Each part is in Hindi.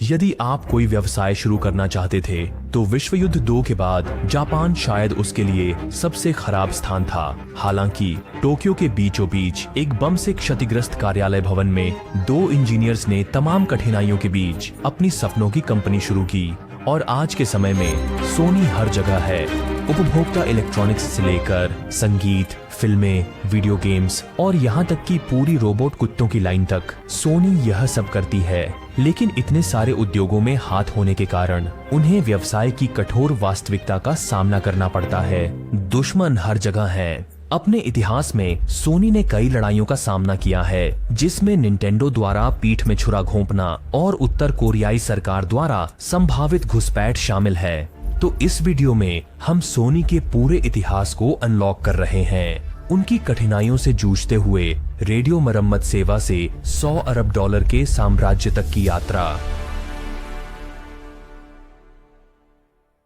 यदि आप कोई व्यवसाय शुरू करना चाहते थे तो विश्व युद्ध 2 के बाद जापान शायद उसके लिए सबसे खराब स्थान था। हालांकि टोक्यो के बीचों बीच एक बम से क्षतिग्रस्त कार्यालय भवन में 2 इंजीनियर्स ने तमाम कठिनाइयों के बीच अपनी सपनों की कंपनी शुरू की और आज के समय में सोनी हर जगह है। उपभोक्ता इलेक्ट्रॉनिक्स से लेकर संगीत, फिल्में, वीडियो गेम्स और यहाँ तक कि पूरी रोबोट कुत्तों की लाइन तक सोनी यह सब करती है। लेकिन इतने सारे उद्योगों में हाथ होने के कारण उन्हें व्यवसाय की कठोर वास्तविकता का सामना करना पड़ता है। दुश्मन हर जगह हैं। अपने इतिहास में सोनी ने कई लड़ाइयों का सामना किया है, जिसमें निंटेंडो द्वारा पीठ में छुरा घोंपना और उत्तर कोरियाई सरकार द्वारा संभावित घुसपैठ शामिल है। तो इस वीडियो में हम सोनी के पूरे इतिहास को अनलॉक कर रहे हैं, उनकी कठिनाइयों से जूझते हुए रेडियो मरम्मत सेवा से $100 अरब के साम्राज्य तक की यात्रा।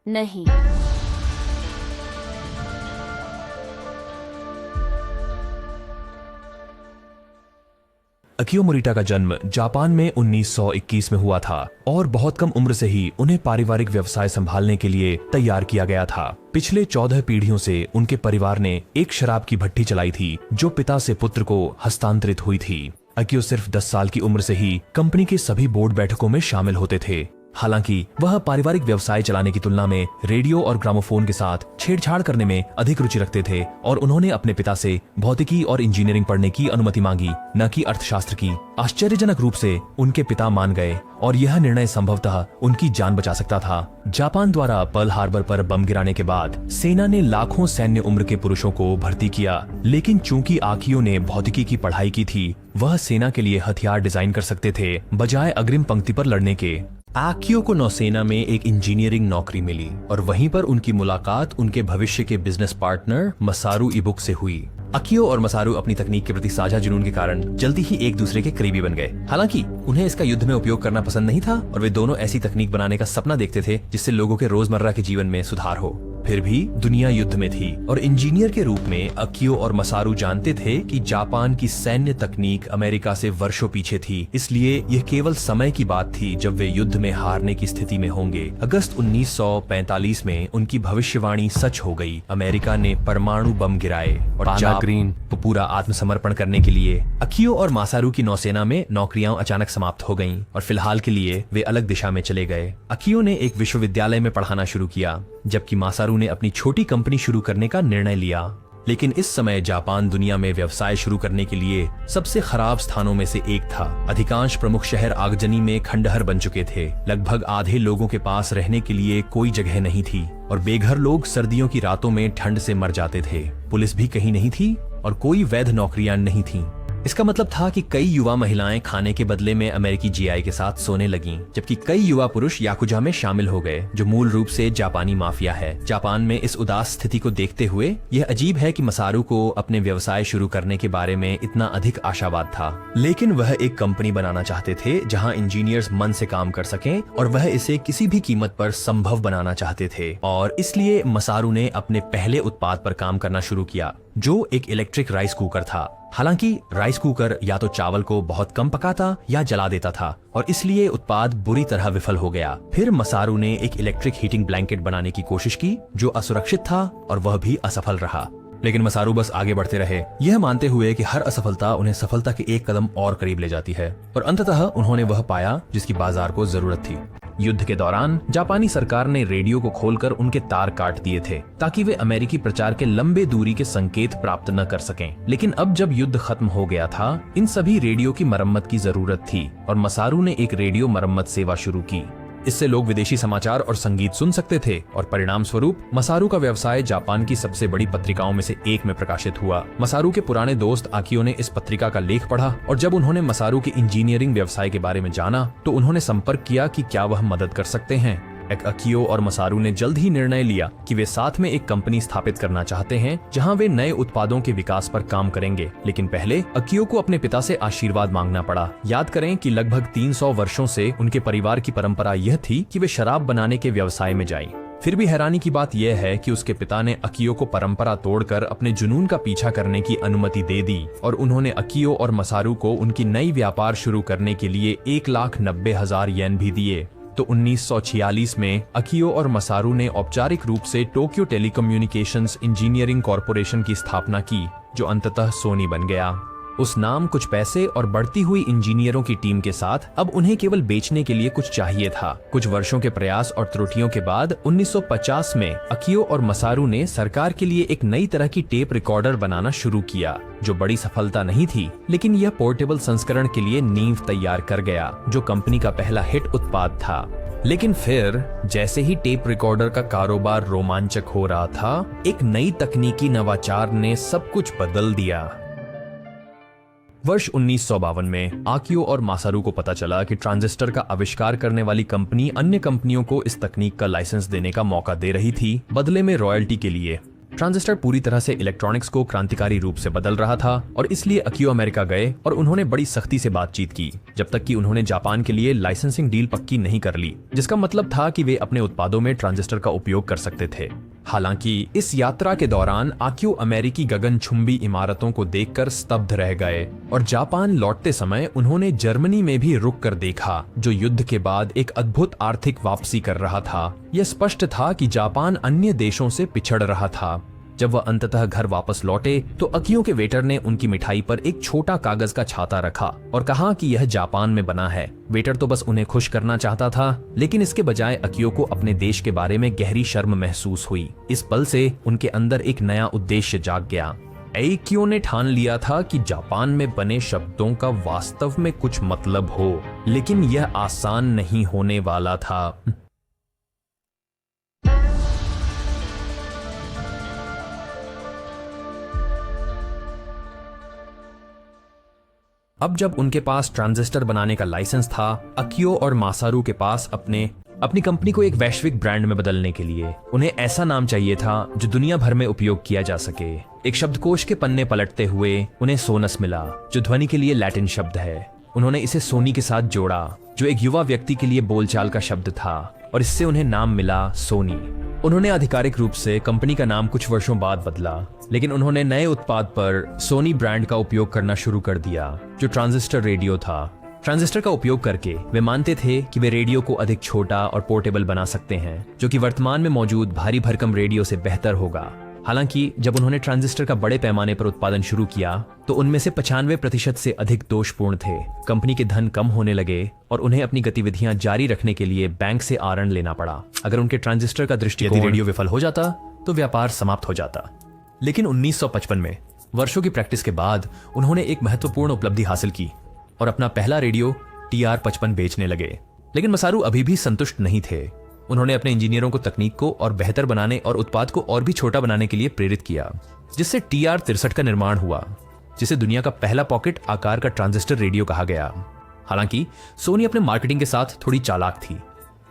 नहीं, अकियो मोरिटा का जन्म जापान में 1921 में हुआ था और बहुत कम उम्र से ही उन्हें पारिवारिक व्यवसाय संभालने के लिए तैयार किया गया था। पिछले 14 पीढ़ियों से उनके परिवार ने एक शराब की भट्टी चलाई थी जो पिता से पुत्र को हस्तांतरित हुई थी। अकियो सिर्फ 10 साल की उम्र से ही कंपनी के सभी बोर्ड बैठकों में शामिल होते थे। हालांकि वह पारिवारिक व्यवसाय चलाने की तुलना में रेडियो और ग्रामोफोन के साथ छेड़छाड़ करने में अधिक रुचि रखते थे और उन्होंने अपने पिता से भौतिकी और इंजीनियरिंग पढ़ने की अनुमति मांगी, न कि अर्थशास्त्र की। आश्चर्यजनक रूप से उनके पिता मान गए और यह निर्णय संभवतः उनकी जान बचा सकता था। जापान द्वारा पर्ल हार्बर पर बम गिराने के बाद सेना ने लाखों सैन्य उम्र के पुरुषों को भर्ती किया, लेकिन चूंकि आकियो ने भौतिकी की पढ़ाई की थी, वह सेना के लिए हथियार डिजाइन कर सकते थे बजाय अग्रिम पंक्ति पर लड़ने के। आकियो को नौसेना में एक इंजीनियरिंग नौकरी मिली और वहीं पर उनकी मुलाकात उनके भविष्य के बिजनेस पार्टनर मसारू इबुक से हुई। अकियो और मसारू अपनी तकनीक के प्रति साझा जुनून के कारण जल्दी ही एक दूसरे के करीबी बन गए। हालांकि उन्हें इसका युद्ध में उपयोग करना पसंद नहीं था और वे दोनों ऐसी तकनीक बनाने का सपना देखते थे जिससे लोगों के रोजमर्रा के जीवन में सुधार हो। फिर भी दुनिया युद्ध में थी और इंजीनियर के रूप में अकियो और मसारू जानते थे कि जापान की सैन्य तकनीक अमेरिका से वर्षों पीछे थी, इसलिए यह केवल समय की बात थी जब वे युद्ध में हारने की स्थिति में होंगे। अगस्त 1945 में उनकी भविष्यवाणी सच हो गई। अमेरिका ने परमाणु बम गिराए और ग्रीन को पूरा आत्मसमर्पण करने के लिए अकियो और मासारू की नौसेना में नौकरियां अचानक समाप्त हो गईं और फिलहाल के लिए वे अलग दिशा में चले गए। अकियो ने एक विश्वविद्यालय में पढ़ाना शुरू किया, जबकि मासारू ने अपनी छोटी कंपनी शुरू करने का निर्णय लिया। लेकिन इस समय जापान दुनिया में व्यवसाय शुरू करने के लिए सबसे खराब स्थानों में से एक था। अधिकांश प्रमुख शहर आगजनी में खंडहर बन चुके थे। लगभग आधे लोगों के पास रहने के लिए कोई जगह नहीं थी और बेघर लोग सर्दियों की रातों में ठंड से मर जाते थे। पुलिस भी कहीं नहीं थी और कोई वैध नौकरियां नहीं थीं। इसका मतलब था कि कई युवा महिलाएं खाने के बदले में अमेरिकी जीआई के साथ सोने लगीं, जबकि कई युवा पुरुष याकुजा में शामिल हो गए, जो मूल रूप से जापानी माफिया है। जापान में इस उदास स्थिति को देखते हुए यह अजीब है कि मसारू को अपने व्यवसाय शुरू करने के बारे में इतना अधिक आशावाद था। लेकिन वह एक कंपनी बनाना चाहते थे जहां इंजीनियर्स मन से काम कर सकें और वह इसे किसी भी कीमत पर संभव बनाना चाहते थे। और इसलिए मसारू ने अपने पहले उत्पाद पर काम करना शुरू किया, जो एक इलेक्ट्रिक राइस कुकर था। हालांकि राइस कुकर या तो चावल को बहुत कम पकाता या जला देता था और इसलिए उत्पाद बुरी तरह विफल हो गया। फिर मसारू ने एक इलेक्ट्रिक हीटिंग ब्लैंकेट बनाने की कोशिश की जो असुरक्षित था और वह भी असफल रहा। लेकिन मसारू बस आगे बढ़ते रहे, यह मानते हुए कि हर असफलता उन्हें सफलता के एक कदम और करीब ले जाती है। और अंततः उन्होंने वह पाया जिसकी बाजार को जरूरत थी। युद्ध के दौरान जापानी सरकार ने रेडियो को खोलकर उनके तार काट दिए थे ताकि वे अमेरिकी प्रचार के लंबे दूरी के संकेत प्राप्त न कर सकें। लेकिन अब जब युद्ध खत्म हो गया था, इन सभी रेडियो की मरम्मत की जरूरत थी और मसारू ने एक रेडियो मरम्मत सेवा शुरू की। इससे लोग विदेशी समाचार और संगीत सुन सकते थे और परिणाम स्वरूप मसारू का व्यवसाय जापान की सबसे बड़ी पत्रिकाओं में से एक में प्रकाशित हुआ। मसारू के पुराने दोस्त आकियो ने इस पत्रिका का लेख पढ़ा और जब उन्होंने मसारू के इंजीनियरिंग व्यवसाय के बारे में जाना तो उन्होंने संपर्क किया कि क्या वह मदद कर सकते हैं। अकियो और मसारू ने जल्द ही निर्णय लिया कि वे साथ में एक कंपनी स्थापित करना चाहते हैं जहां वे नए उत्पादों के विकास पर काम करेंगे। लेकिन पहले अकियो को अपने पिता से आशीर्वाद मांगना पड़ा। याद करें कि लगभग 300 वर्षों से उनके परिवार की परंपरा यह थी कि वे शराब बनाने के व्यवसाय में जाएं। फिर भी हैरानी की बात यह है कि उसके पिता ने अकियो को परंपरा तोड़कर अपने जुनून का पीछा करने की अनुमति दे दी और उन्होंने अकियो और मसारू को उनकी नई व्यापार शुरू करने के लिए 1,90,000 येन भी दिए। तो 1946 में अकियो और मसारू ने औपचारिक रूप से टोक्यो टेलीकम्युनिकेशंस इंजीनियरिंग कॉरपोरेशन की स्थापना की, जो अंततः सोनी बन गया। उस नाम, कुछ पैसे और बढ़ती हुई इंजीनियरों की टीम के साथ अब उन्हें केवल बेचने के लिए कुछ चाहिए था। कुछ वर्षों के प्रयास और त्रुटियों के बाद 1950 में अकियो और मसारू ने सरकार के लिए एक नई तरह की टेप रिकॉर्डर बनाना शुरू किया, जो बड़ी सफलता नहीं थी, लेकिन यह पोर्टेबल संस्करण के लिए नींव तैयार कर गया, जो कंपनी का पहला हिट उत्पाद था। लेकिन फिर जैसे ही टेप रिकॉर्डर का कारोबार रोमांचक हो रहा था, एक नई तकनीकी नवाचार ने सब कुछ बदल दिया। वर्ष 1952 में आकियो और मासारू को पता चला कि ट्रांजिस्टर का आविष्कार करने वाली कंपनी अन्य कंपनियों को इस तकनीक का लाइसेंस देने का मौका दे रही थी, बदले में रॉयल्टी के लिए। ट्रांजिस्टर पूरी तरह से इलेक्ट्रॉनिक्स को क्रांतिकारी रूप से बदल रहा था और इसलिए अकियो अमेरिका गए और उन्होंने बड़ी सख्ती से बातचीत की, जब तक कि उन्होंने जापान के लिए लाइसेंसिंग डील पक्की नहीं कर ली, जिसका मतलब था कि वे अपने उत्पादों में ट्रांजिस्टर का उपयोग कर सकते थे। हालांकि इस यात्रा के दौरान आकियो अमेरिकी गगनचुंबी इमारतों को देखकर स्तब्ध रह गए और जापान लौटते समय उन्होंने जर्मनी में भी रुक कर देखा, जो युद्ध के बाद एक अद्भुत आर्थिक वापसी कर रहा था। यह स्पष्ट था कि जापान अन्य देशों से पिछड़ रहा था। जब वह अंततः घर वापस लौटे तो अकियो के वेटर ने उनकी मिठाई पर एक छोटा कागज का छाता रखा और कहा कि यह जापान में बना है। वेटर तो बस उन्हें खुश करना चाहता था, लेकिन इसके बजाय अकियो को अपने देश के बारे में गहरी शर्म महसूस हुई। इस पल से उनके अंदर एक नया उद्देश्य जाग गया। अकियो ने ठान लिया था कि जापान में बने शब्दों का वास्तव में कुछ मतलब हो, लेकिन यह आसान नहीं होने वाला था। अब जब उनके पास ट्रांजिस्टर बनाने का लाइसेंस था, अकियो और मासारू के पास अपनी कंपनी को एक वैश्विक ब्रांड में बदलने के लिए उन्हें ऐसा नाम चाहिए था जो दुनिया भर में उपयोग किया जा सके। एक शब्दकोश के पन्ने पलटते हुए उन्हें सोनस मिला, जो ध्वनि के लिए लैटिन शब्द है। उन्होंने इसे सोनी के साथ जोड़ा, जो एक युवा व्यक्ति के लिए बोलचाल का शब्द था, और इससे उन्हें नाम मिला सोनी। उन्होंने आधिकारिक रूप से कंपनी का नाम कुछ वर्षों बाद बदला, लेकिन उन्होंने नए उत्पाद पर सोनी ब्रांड का उपयोग करना शुरू कर दिया, जो ट्रांजिस्टर रेडियो था। ट्रांजिस्टर का उपयोग करके वे मानते थे कि वे रेडियो को अधिक छोटा और पोर्टेबल बना सकते हैं, जो कि वर्तमान में मौजूद भारी भरकम रेडियो से बेहतर होगा। हालांकि जब उन्होंने ट्रांजिस्टर का बड़े पैमाने पर उत्पादन शुरू किया तो उनमें से 95% से अधिक दोषपूर्ण थे। कंपनी के धन कम होने लगे और उन्हें अपनी गतिविधियां जारी रखने के लिए बैंक से ऋण लेना पड़ा। अगर उनके ट्रांजिस्टर का दृष्टिकोण रेडियो विफल हो जाता तो व्यापार समाप्त हो जाता। लेकिन 1955 में वर्षों की प्रैक्टिस के बाद उन्होंने एक महत्वपूर्ण उपलब्धि हासिल की और अपना पहला रेडियो TR-55 बेचने लगे। लेकिन मसारू अभी भी संतुष्ट नहीं थे। उन्होंने अपने इंजीनियरों को तकनीक को और बेहतर बनाने और उत्पाद को और भी छोटा बनाने के लिए प्रेरित किया, जिससे TR-63 का निर्माण हुआ, जिसे दुनिया का पहला पॉकेट आकार का ट्रांजिस्टर रेडियो कहा गया। हालांकि सोनी अपने मार्केटिंग के साथ थोड़ी चालाक थी।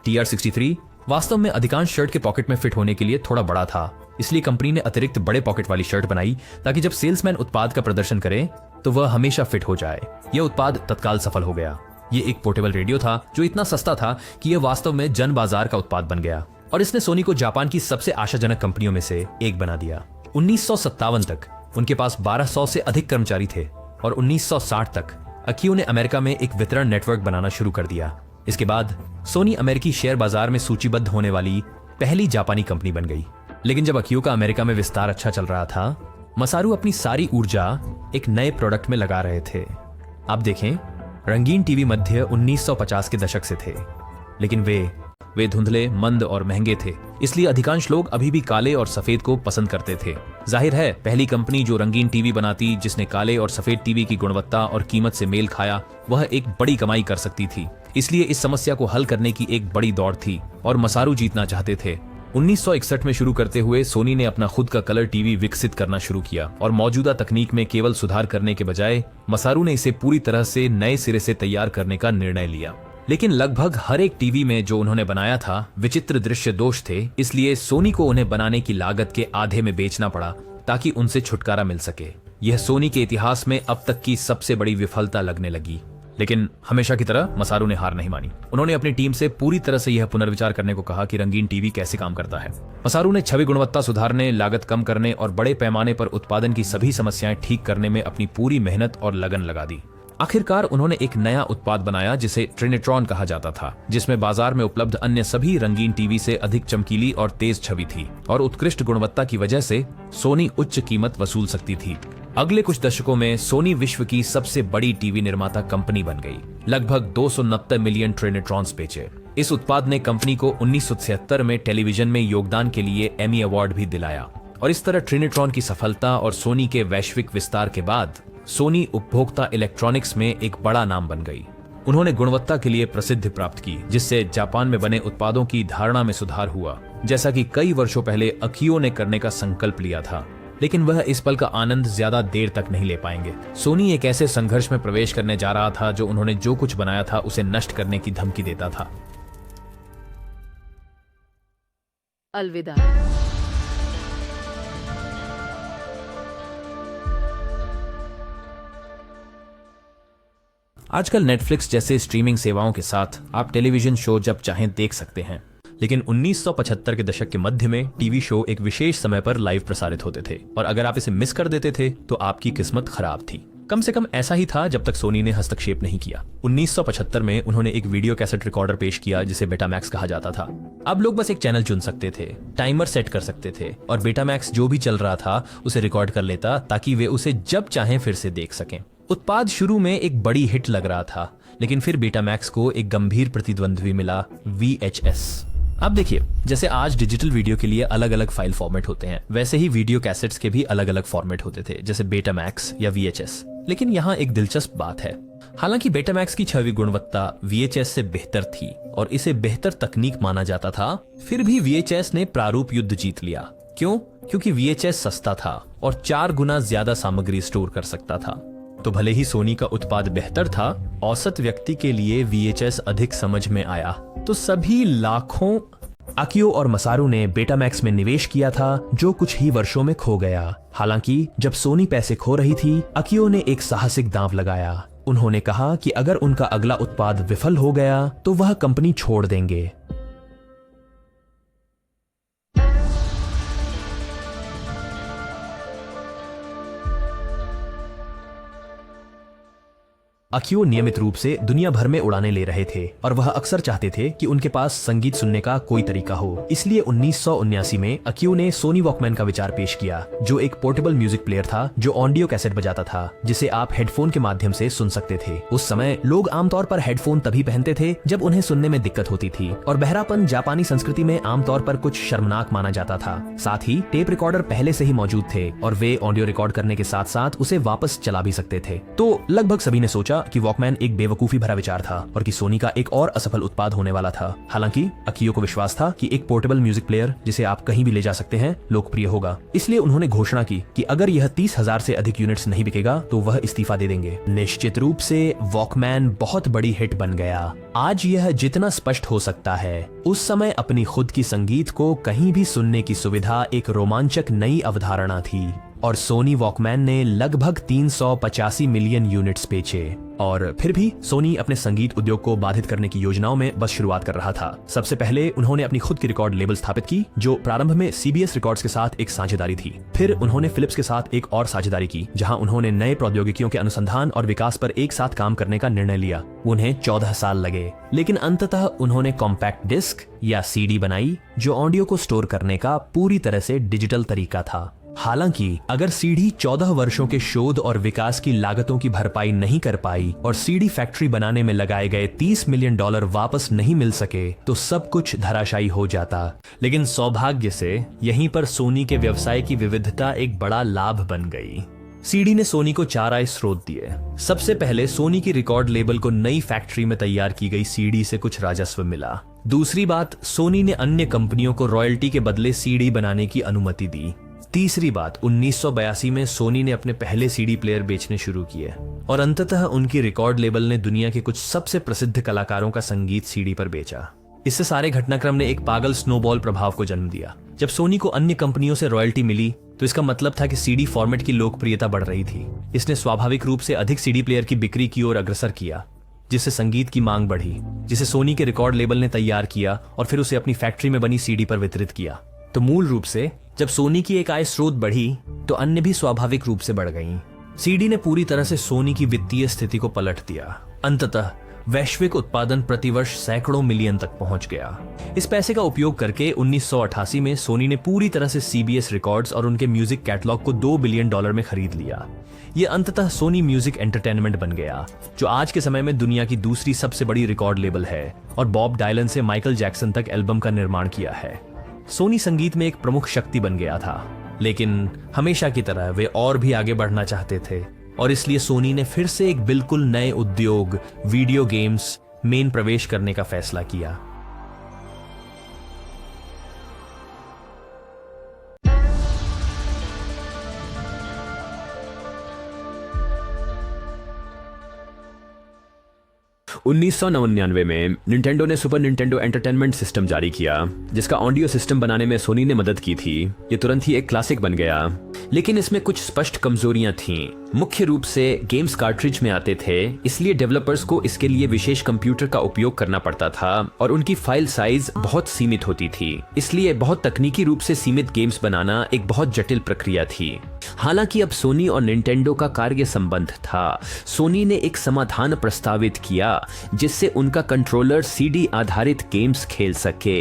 TR-63 वास्तव में अधिकांश शर्ट के पॉकेट में फिट होने के लिए थोड़ा बड़ा था, इसलिए कंपनी ने अतिरिक्त बड़े पॉकेट वाली शर्ट बनाई ताकि जब सेल्समैन उत्पाद का प्रदर्शन करे तो वह हमेशा फिट हो जाए। यह उत्पाद तत्काल सफल हो गया। ये एक पोर्टेबल रेडियो था जो इतना सस्ता था कि यह वास्तव में जन बाजार का उत्पाद बन गया और इसने सोनी को जापान की सबसे आशाजनक कंपनियों में से एक बना दिया। 1957 तक उनके पास 1200 से अधिक कर्मचारी थे और 1960 तक अकियो ने अमेरिका में एक वितरण नेटवर्क बनाना शुरू कर दिया। इसके बाद सोनी अमेरिकी शेयर बाजार में सूचीबद्ध होने वाली पहली जापानी कंपनी बन गई। लेकिन जब अकियो का अमेरिका में विस्तार अच्छा चल रहा था, मसारू अपनी सारी ऊर्जा एक नए प्रोडक्ट में लगा रहे थे। आप देखें, रंगीन टीवी मध्य 1950 के दशक से थे, लेकिन वे धुंधले, मंद और महंगे थे, इसलिए अधिकांश लोग अभी भी काले और सफेद को पसंद करते थे। जाहिर है, पहली कंपनी जो रंगीन टीवी बनाती जिसने काले और सफेद टीवी की गुणवत्ता और कीमत से मेल खाया, वह एक बड़ी कमाई कर सकती थी। इसलिए इस समस्या को हल करने की एक बड़ी दौड़ थी और मसारू जीतना चाहते थे। 1961 में शुरू करते हुए सोनी ने अपना खुद का कलर टीवी विकसित करना शुरू किया और मौजूदा तकनीक में केवल सुधार करने के बजाय मसारू ने इसे पूरी तरह से नए सिरे से तैयार करने का निर्णय लिया। लेकिन लगभग हर एक टीवी में जो उन्होंने बनाया था विचित्र दृश्य दोष थे, इसलिए सोनी को उन्हें बनाने की लागत के आधे में बेचना पड़ा ताकि उनसे छुटकारा मिल सके। यह सोनी के इतिहास में अब तक की सबसे बड़ी विफलता लगने लगी। लेकिन हमेशा की तरह मसारू ने हार नहीं मानी। उन्होंने अपनी टीम से पूरी तरह से यह पुनर्विचार करने को कहा कि रंगीन टीवी कैसे काम करता है। मसारू ने छवि गुणवत्ता सुधारने, लागत कम करने और बड़े पैमाने पर उत्पादन की सभी समस्याएं ठीक करने में अपनी पूरी मेहनत और लगन लगा दी। आखिरकार उन्होंने एक नया उत्पाद बनाया जिसे ट्रिनिट्रॉन कहा जाता था, जिसमें बाजार में उपलब्ध अन्य सभी रंगीन टीवी से अधिक चमकीली और तेज छवि थी और उत्कृष्ट गुणवत्ता की वजह से सोनी उच्च कीमत वसूल सकती थी। अगले कुछ दशकों में सोनी विश्व की सबसे बड़ी टीवी निर्माता कंपनी बन गई। लगभग 290 मिलियन ट्रिनिट्रॉन्स बेचे। इस उत्पाद ने कंपनी को 1976 में टेलीविजन में योगदान के लिए एमी अवार्ड भी दिलाया और इस तरह ट्रिनिट्रॉन की सफलता और सोनी के वैश्विक विस्तार के बाद सोनी उपभोक्ता इलेक्ट्रॉनिक्स में एक बड़ा नाम बन गई। उन्होंने गुणवत्ता के लिए प्रसिद्धि प्राप्त की, जिससे जापान में बने उत्पादों की धारणा में सुधार हुआ, जैसा कि कई वर्षों पहले अकियो ने करने का संकल्प लिया था। लेकिन वह इस पल का आनंद ज्यादा देर तक नहीं ले पाएंगे। सोनी एक ऐसे संघर्ष में प्रवेश करने जा रहा था जो उन्होंने जो कुछ बनाया था उसे नष्ट करने की धमकी देता था। अलविदा। आजकल नेटफ्लिक्स जैसे स्ट्रीमिंग सेवाओं के साथ आप टेलीविजन शो जब चाहें देख सकते हैं, लेकिन 1975 के दशक के मध्य में टीवी शो एक विशेष समय पर लाइव प्रसारित होते थे और अगर आप इसे मिस कर देते थे तो आपकी किस्मत खराब थी। कम से कम ऐसा ही था जब तक सोनी ने हस्तक्षेप नहीं किया। 1975 में उन्होंने एक वीडियो कैसेट रिकॉर्डर पेश किया जिसे बेटामैक्स कहा जाता था। अब लोग बस एक चैनल चुन सकते थे, टाइमर सेट कर सकते थे और बेटामैक्स जो भी चल रहा था उसे रिकॉर्ड कर लेता ताकि वे उसे जब चाहें फिर से देख सकें। उत्पाद शुरू में एक बड़ी हिट लग रहा था, लेकिन फिर बेटामैक्स को एक गंभीर प्रतिद्वंद्वी मिला, VHS। अब देखिए, जैसे आज डिजिटल वीडियो के लिए अलग अलग फाइल फॉर्मेट होते हैं, वैसे ही वीडियो कैसेट्स के भी अलग अलग फॉर्मेट होते थे, जैसे बेटामैक्स या VHS। लेकिन यहाँ एक दिलचस्प बात है। हालांकि बेटामैक्स की छवि गुणवत्ता VHS से बेहतर थी और इसे बेहतर तकनीक माना जाता था, फिर भी VHS ने प्रारूप युद्ध जीत लिया। क्यों? क्योंकि VHS सस्ता था और 4 गुना ज्यादा सामग्री स्टोर कर सकता था। तो भले ही सोनी का उत्पाद बेहतर था, औसत व्यक्ति के लिए VHS अधिक समझ में आया। तो सभी लाखों अकियो और मसारू ने बेटामैक्स में निवेश किया था, जो कुछ ही वर्षों में खो गया। हालांकि जब सोनी पैसे खो रही थी, अकियो ने एक साहसिक दांव लगाया। उन्होंने कहा कि अगर उनका अगला उत्पाद विफल हो गया तो वह कंपनी छोड़ देंगे। अकियो नियमित रूप से दुनिया भर में उड़ानें ले रहे थे और वह अक्सर चाहते थे कि उनके पास संगीत सुनने का कोई तरीका हो। इसलिए 1979 में अकियो ने सोनी वॉकमैन का विचार पेश किया, जो एक पोर्टेबल म्यूजिक प्लेयर था जो ऑडियो कैसेट बजाता था, जिसे आप हेडफोन के माध्यम से सुन सकते थे। उस समय लोग आमतौर पर हेडफोन तभी पहनते थे जब उन्हें सुनने में दिक्कत होती थी और बहरापन जापानी संस्कृति में आमतौर पर कुछ शर्मनाक माना जाता था। साथ ही टेप रिकॉर्डर पहले से ही मौजूद थे और वे ऑडियो रिकॉर्ड करने के साथ साथ उसे वापस चला भी सकते थे। तो लगभग सभी ने सोचा कि वॉकमैन एक बेवकूफी भरा विचार था और कि सोनी का एक और असफल उत्पाद होने वाला था। हालांकि अकियो को विश्वास था कि एक पोर्टेबल म्यूजिक प्लेयर जिसे आप कहीं भी ले जा सकते हैं लोकप्रिय होगा। इसलिए उन्होंने घोषणा की कि अगर यह 30,000 से अधिक यूनिट्स नहीं बिकेगा तो वह इस्तीफा दे देंगे। निश्चित रूप से वॉकमैन बहुत बड़ी हिट बन गया। आज यह जितना स्पष्ट हो सकता है, उस समय अपनी खुद की संगीत को कहीं भी सुनने की सुविधा एक रोमांचक नई अवधारणा थी और सोनी वॉकमैन ने लगभग 385 मिलियन यूनिट्स बेचे। और फिर भी सोनी अपने संगीत उद्योग को बाधित करने की योजनाओं में बस शुरुआत कर रहा था। सबसे पहले उन्होंने अपनी खुद की रिकॉर्ड लेबल स्थापित की, जो प्रारंभ में CBS रिकॉर्ड्स के साथ एक साझेदारी थी। फिर उन्होंने फिलिप्स के साथ एक और साझेदारी की, जहां उन्होंने नए प्रौद्योगिकियों के अनुसंधान और विकास पर एक साथ काम करने का निर्णय लिया। उन्हें 14 साल लगे, लेकिन अंततः उन्होंने कॉम्पैक्ट डिस्क या CD बनाई, जो ऑडियो को स्टोर करने का पूरी तरह से डिजिटल तरीका था। हालांकि अगर CD 14 वर्षों के शोध और विकास की लागतों की भरपाई नहीं कर पाई और CD फैक्ट्री बनाने में लगाए गए $30 मिलियन वापस नहीं मिल सके तो सब कुछ धराशायी हो जाता। लेकिन सौभाग्य से यहीं पर सोनी के व्यवसाय की विविधता एक बड़ा लाभ बन गई। CD ने सोनी को 4 आय स्रोत दिए। सबसे पहले सोनी की रिकॉर्ड लेबल को नई फैक्ट्री में तैयार की गई CD से कुछ राजस्व मिला। दूसरी बात, सोनी ने अन्य कंपनियों को रॉयल्टी के बदले CD बनाने की अनुमति दी। तीसरी बात, 1982 में सोनी ने अपने पहले CD प्लेयर बेचने शुरू किए और अंततः उनकी रिकॉर्ड लेबल ने दुनिया के कुछ सबसे प्रसिद्ध कलाकारों का संगीत CD पर बेचा। इससे सारे घटनाक्रम ने एक पागल स्नोबॉल प्रभाव को जन्म दिया। जब सोनी को अन्य कंपनियों से रॉयल्टी मिली तो इसका मतलब था कि CD फॉर्मेट की लोकप्रियता बढ़ रही थी। इसने स्वाभाविक रूप से अधिक CD प्लेयर की बिक्री की ओर अग्रसर किया। जिससे संगीत की मांग बढ़ी, जिसे सोनी के रिकॉर्ड लेबल ने तैयार किया और फिर उसे अपनी फैक्ट्री में बनी सीडी पर वितरित किया। तो मूल रूप से जब सोनी की एक आय स्रोत बढ़ी तो अन्य भी स्वाभाविक रूप से बढ़ गईं। सीडी ने पूरी तरह से सोनी की वित्तीय स्थिति को पलट दिया। अंततः वैश्विक उत्पादन प्रतिवर्ष सैकड़ों मिलियन तक पहुंच गया। इस पैसे का उपयोग करके 1988 में सोनी ने पूरी तरह से सीबीएस रिकॉर्ड्स और उनके म्यूजिक कैटलॉग को $2 बिलियन में खरीद लिया। ये अंततः सोनी म्यूजिक एंटरटेनमेंट बन गया, जो आज के समय में दुनिया की दूसरी सबसे बड़ी रिकॉर्ड लेबल है और बॉब डायलन से माइकल जैक्सन तक एल्बम का निर्माण किया है। सोनी संगीत में एक प्रमुख शक्ति बन गया था, लेकिन हमेशा की तरह वे और भी आगे बढ़ना चाहते थे और इसलिए सोनी ने फिर से एक बिल्कुल नए उद्योग वीडियो गेम्स में प्रवेश करने का फैसला किया। उन्नीस में निंटेंडो ने सुपर निंटेंडो एंटरटेनमेंट सिस्टम जारी किया, जिसका ऑडियो सिस्टम बनाने में सोनी ने मदद की थी। ये तुरंत ही एक क्लासिक बन गया, लेकिन इसमें कुछ स्पष्ट कमजोरियां थीं। मुख्य रूप से गेम्स कार्ट्रिज में आते थे, इसलिए डेवलपर्स को इसके लिए विशेष कंप्यूटर का उपयोग करना पड़ता था और उनकी फाइल साइज बहुत सीमित होती थी। इसलिए बहुत तकनीकी रूप से सीमित गेम्स बनाना एक बहुत जटिल प्रक्रिया थी। हालांकि अब सोनी और निंटेंडो का कार्य संबंध था। सोनी ने एक समाधान प्रस्तावित किया जिससे उनका कंट्रोलर सीडी आधारित गेम्स खेल सके।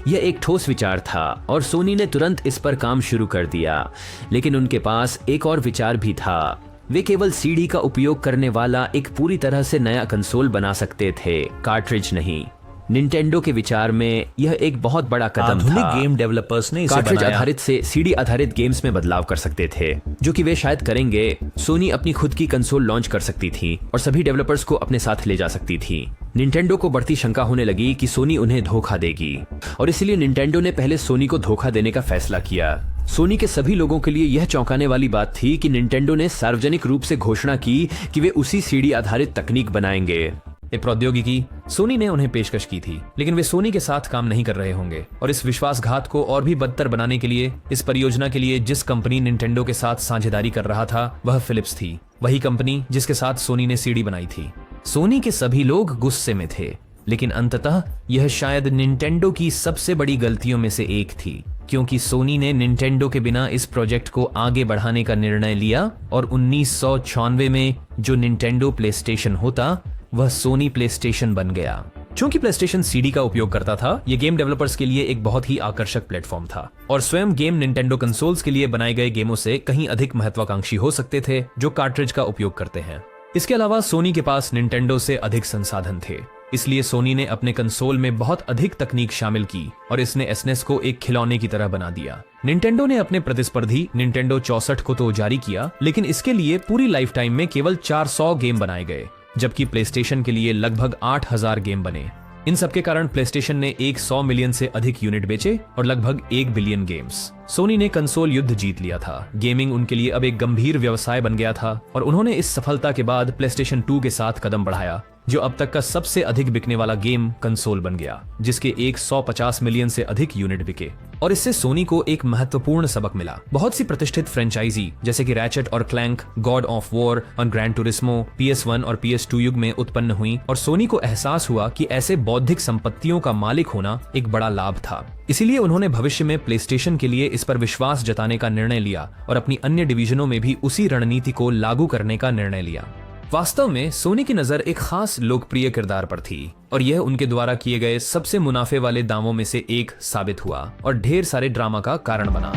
यह एक ठोस विचार था और सोनी ने तुरंत इस पर काम शुरू कर दिया, लेकिन उनके पास एक और विचार भी था। वे केवल सीडी का उपयोग करने वाला एक पूरी तरह से नया कंसोल बना सकते थे, कार्ट्रिज नहीं। निंटेंडो के विचार में यह एक बहुत बड़ा कदम था। आधुनिक गेम डेवलपर्स ने इसे कार्ट्रिज बनाया। आधारित से सीडी आधारित गेम्स में बदलाव कर सकते थे, जो कि वे शायद करेंगे। सोनी अपनी खुद की कंसोल लॉन्च कर सकती थी और सभी डेवलपर्स को अपने साथ ले जा सकती थी। निंटेंडो को बढ़ती शंका होने लगी कि सोनी उन्हें धोखा देगी और इसलिए निंटेंडो ने पहले सोनी को धोखा देने का फैसला किया। सोनी के सभी लोगों के लिए यह चौंकाने वाली बात थी कि निंटेंडो ने सार्वजनिक रूप से घोषणा की कि वे उसी सीडी आधारित तकनीक बनाएंगे। ये प्रौद्योगिकी सोनी ने उन्हें पेशकश की थी, लेकिन वे सोनी के साथ काम नहीं कर रहे होंगे और इस विश्वासघात को और भी बदतर बनाने के लिए इस परियोजना के लिए जिस कंपनी निंटेंडो के साथ साझेदारी कर रहा था वह फिलिप्स थी, वही कंपनी जिसके साथ सोनी ने सीडी बनाई थी। सोनी के सभी लोग गुस्से में थे, लेकिन अंततः यह शायद निंटेंडो की सबसे बड़ी गलतियों में से एक थी, क्योंकि सोनी ने निंटेंडो के बिना इस प्रोजेक्ट को आगे बढ़ाने का निर्णय लिया और 1996 में जो निंटेंडो प्लेस्टेशन होता वह सोनी प्लेस्टेशन बन गया। चूंकि प्लेस्टेशन सीडी का उपयोग करता था, यह गेम डेवलपर्स के लिए एक बहुत ही आकर्षक प्लेटफॉर्म था और स्वयं गेम निंटेंडो कंसोल्स के लिए बनाए गए गेमों से कहीं अधिक महत्वाकांक्षी हो सकते थे जो कार्ट्रिज का उपयोग करते हैं। इसके अलावा सोनी के पास निंटेंडो से अधिक संसाधन थे, इसलिए सोनी ने अपने कंसोल में बहुत अधिक तकनीक शामिल की और इसने एसनेस को एक खिलौने की तरह बना दिया। निंटेंडो ने अपने प्रतिस्पर्धी निंटेंडो 64 को तो जारी किया, लेकिन इसके लिए पूरी लाइफ टाइम में केवल 400 गेम बनाए गए, जबकि प्लेस्टेशन के लिए लगभग 8000 गेम बने। इन सबके कारण प्लेस्टेशन ने 100 मिलियन से अधिक यूनिट बेचे और लगभग 1 बिलियन गेम्स। सोनी ने कंसोल युद्ध जीत लिया था। गेमिंग उनके लिए अब एक गंभीर व्यवसाय बन गया था और उन्होंने इस सफलता के बाद प्लेस्टेशन 2 के साथ कदम बढ़ाया, जो अब तक का सबसे अधिक बिकने वाला गेम कंसोल बन गया, जिसके 150 मिलियन से अधिक यूनिट बिके। और इससे सोनी को एक महत्वपूर्ण सबक मिला। बहुत सी प्रतिष्ठित फ्रेंचाइजी जैसे कि रैचेट और क्लैंक, गॉड ऑफ वॉर और ग्रैंड टूरिस्मो PS1 और PS2 युग में उत्पन्न हुई और सोनी को एहसास हुआ कि ऐसे बौद्धिक संपत्तियों का मालिक होना एक बड़ा लाभ था। इसीलिए उन्होंने भविष्य में प्लेस्टेशन के लिए इस पर विश्वास जताने का निर्णय लिया और अपनी अन्य डिवीजनों में भी उसी रणनीति को लागू करने का निर्णय लिया। वास्तव में सोनी की नजर एक खास लोकप्रिय किरदार पर थी और यह उनके द्वारा किए गए सबसे मुनाफे वाले दावों में से एक साबित हुआ और ढेर सारे ड्रामा का कारण बना।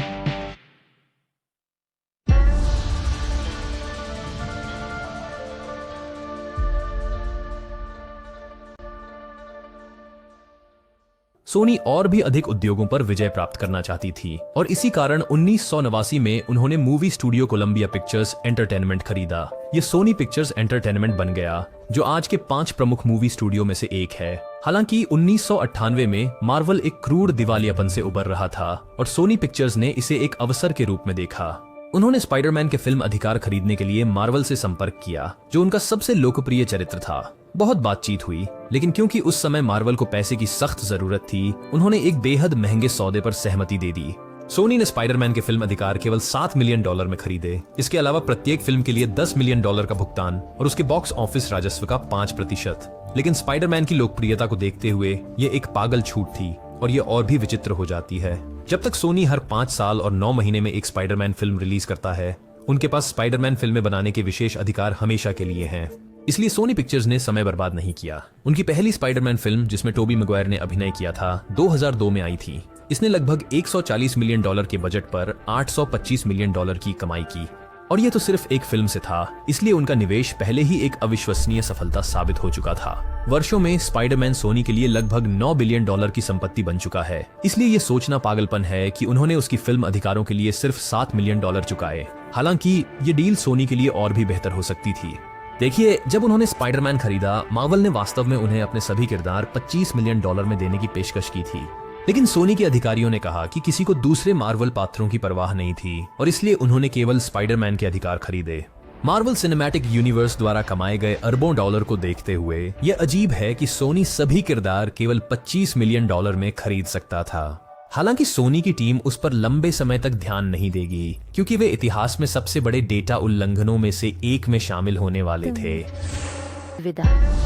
सोनी और भी अधिक उद्योगों पर विजय प्राप्त करना चाहती थी और इसी कारण 1989 में उन्होंने movie studio Colombia pictures entertainment खरीदा। ये सोनी पिक्चर्स एंटरटेनमेंट बन गया, जो आज के 5 प्रमुख मूवी स्टूडियो में से एक है। हालांकि 1998 में मार्वल एक क्रूर दिवालियापन से उबर रहा था और सोनी पिक्चर्स ने इसे एक अवसर के रूप में देखा। उन्होंने स्पाइडरमैन के फिल्म अधिकार खरीदने के लिए मार्वल से संपर्क किया, जो उनका सबसे लोकप्रिय चरित्र था। बहुत बातचीत हुई, लेकिन क्योंकि उस समय मार्वल को पैसे की सख्त जरूरत थी, उन्होंने एक बेहद महंगे सौदे पर सहमति दे दी। सोनी ने स्पाइडरमैन के फिल्म अधिकार केवल $7 मिलियन में खरीदे। इसके अलावा प्रत्येक फिल्म के लिए $10 मिलियन का भुगतान और उसके बॉक्स ऑफिस राजस्व का 5%। लेकिन स्पाइडरमैन की लोकप्रियता को देखते हुए ये एक पागल छूट थी और ये और भी विचित्र हो जाती है। जब तक सोनी हर 5 साल और 9 महीने में एक स्पाइडरमैन फिल्म रिलीज करता है, उनके पास स्पाइडरमैन फिल्में बनाने के विशेष अधिकार हमेशा के लिए हैं। इसलिए सोनी पिक्चर्स ने समय बर्बाद नहीं किया। उनकी पहली स्पाइडरमैन फिल्म, जिसमें टोबी मैguire ने अभिनय किया था, 2002 में आई थी। इसने लगभग $140 मिलियन के बजट पर $825 मिलियन की कमाई की। और यह तो सिर्फ एक फिल्म से था, इसलिए उनका निवेश पहले ही एक अविश्वसनीय सफलता साबित हो चुका था। वर्षों में स्पाइडरमैन सोनी के लिए लगभग $9 बिलियन की संपत्ति बन चुका है। इसलिए ये सोचना पागलपन है कि उन्होंने उसकी फिल्म अधिकारों के लिए सिर्फ $7 मिलियन चुकाए। हालांकि ये डील सोनी के लिए और भी बेहतर हो सकती थी। देखिए, जब उन्होंने स्पाइडरमैन खरीदा, मार्वल ने वास्तव में उन्हें अपने सभी किरदार $25 मिलियन में देने की पेशकश की थी। लेकिन सोनी के अधिकारियों ने कहा कि किसी को दूसरे मार्वल पात्रों की परवाह नहीं थी और इसलिए उन्होंने केवल स्पाइडरमैन के अधिकार खरीदे। मार्वल सिनेमैटिक यूनिवर्स द्वारा कमाए गए अरबों डॉलर को देखते हुए यह अजीब है कि सोनी सभी किरदार केवल $25 मिलियन में खरीद सकता था। हालांकि सोनी की टीम उस पर लंबे समय तक ध्यान नहीं देगी, क्योंकि वे इतिहास में सबसे बड़े डेटा उल्लंघनों में से एक में शामिल होने वाले थे। विदा।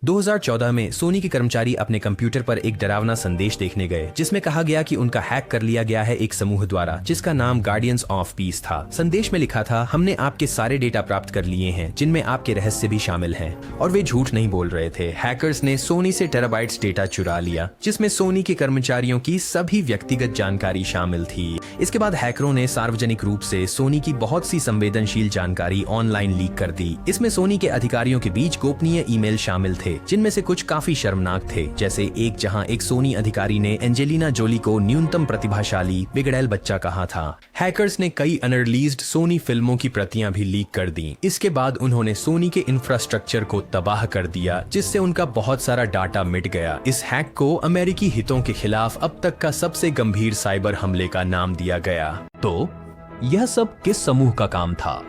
2014 में सोनी के कर्मचारी अपने कंप्यूटर पर एक डरावना संदेश देखने गए, जिसमें कहा गया कि उनका हैक कर लिया गया है एक समूह द्वारा, जिसका नाम गार्डियंस ऑफ पीस था। संदेश में लिखा था, हमने आपके सारे डेटा प्राप्त कर लिए हैं, जिनमें आपके रहस्य भी शामिल हैं। और वे झूठ नहीं बोल रहे थे। हैकर्स ने सोनी से टेराबाइट्स डेटा चुरा लिया, जिसमें सोनी के कर्मचारियों की सभी व्यक्तिगत जानकारी शामिल थी। इसके बाद हैकरों ने सार्वजनिक रूप से सोनी की बहुत सी संवेदनशील जानकारी ऑनलाइन लीक कर दी। इसमें सोनी के अधिकारियों के बीच गोपनीय ईमेल शामिल थे, जिनमें से कुछ काफी शर्मनाक थे, जैसे एक जहां एक सोनी अधिकारी ने एंजेलिना जोली को न्यूनतम प्रतिभाशाली बिगड़ैल बच्चा कहा था। हैकर्स ने कई अनरिलीज्ड सोनी फिल्मों की प्रतियां भी लीक कर दी। इसके बाद उन्होंने सोनी के इंफ्रास्ट्रक्चर को तबाह कर दिया, जिससे उनका बहुत सारा डाटा मिट गया। इस हैक को अमेरिकी हितों के खिलाफ अब तक का सबसे गंभीर साइबर हमले का नाम दिया गया। तो यह सब किस समूह का काम था?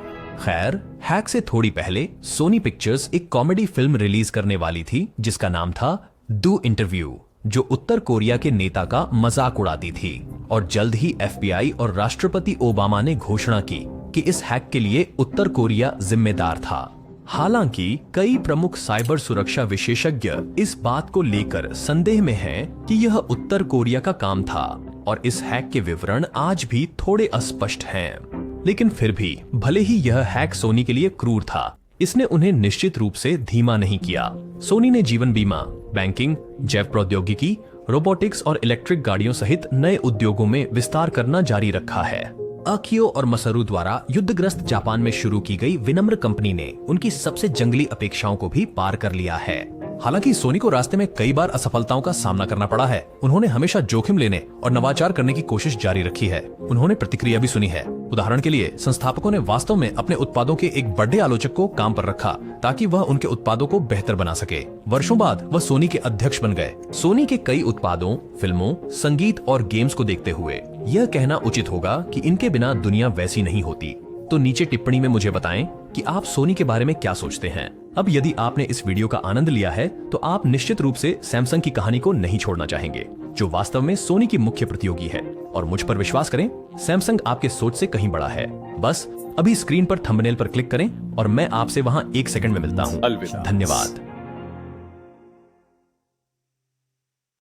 खैर, हैक से थोड़ी पहले सोनी पिक्चर्स एक कॉमेडी फिल्म रिलीज करने वाली थी, जिसका नाम था डू इंटरव्यू, जो उत्तर कोरिया के नेता का मजाक उड़ाती थी। और जल्द ही FBI और राष्ट्रपति ओबामा ने घोषणा की कि इस हैक के लिए उत्तर कोरिया जिम्मेदार था। हालांकि कई प्रमुख साइबर सुरक्षा विशेषज्ञ इस बात को लेकर संदेह में हैं कि यह उत्तर कोरिया का काम था और इस हैक के विवरण आज भी थोड़े अस्पष्ट हैं। लेकिन फिर भी, भले ही यह हैक सोनी के लिए क्रूर था, इसने उन्हें निश्चित रूप से धीमा नहीं किया। सोनी ने जीवन बीमा, बैंकिंग, जैव प्रौद्योगिकी, रोबोटिक्स और इलेक्ट्रिक गाड़ियों सहित नए उद्योगों में विस्तार करना जारी रखा है। अकियो और मसरू द्वारा युद्धग्रस्त जापान में शुरू की गई विनम्र कंपनी ने उनकी सबसे जंगली अपेक्षाओं को भी पार कर लिया है। हालांकि सोनी को रास्ते में कई बार असफलताओं का सामना करना पड़ा है। उन्होंने हमेशा जोखिम लेने और नवाचार करने की कोशिश जारी रखी है। उन्होंने प्रतिक्रिया भी सुनी है। उदाहरण के लिए, संस्थापकों ने वास्तव में अपने उत्पादों के एक बड़े आलोचक को काम पर रखा ताकि वह उनके उत्पादों को बेहतर बना सके। वर्षों बाद वह सोनी के अध्यक्ष बन गए। सोनी के कई उत्पादों, फिल्मों, संगीत और गेम्स को देखते हुए यह कहना उचित होगा कि इनके बिना दुनिया वैसी नहीं होती। तो नीचे टिप्पणी में मुझे बताएं कि आप सोनी के बारे में क्या सोचते हैं। अब यदि आपने इस वीडियो का आनंद लिया है, तो आप निश्चित रूप से सैमसंग की कहानी को नहीं छोड़ना चाहेंगे, जो वास्तव में सोनी की मुख्य प्रतियोगी है। और मुझ पर विश्वास करें, सैमसंग आपके सोच से कहीं बड़ा है। बस अभी स्क्रीन पर थंबनेल पर क्लिक करें और मैं आपसे वहां 1 सेकंड में मिलता हूं। धन्यवाद।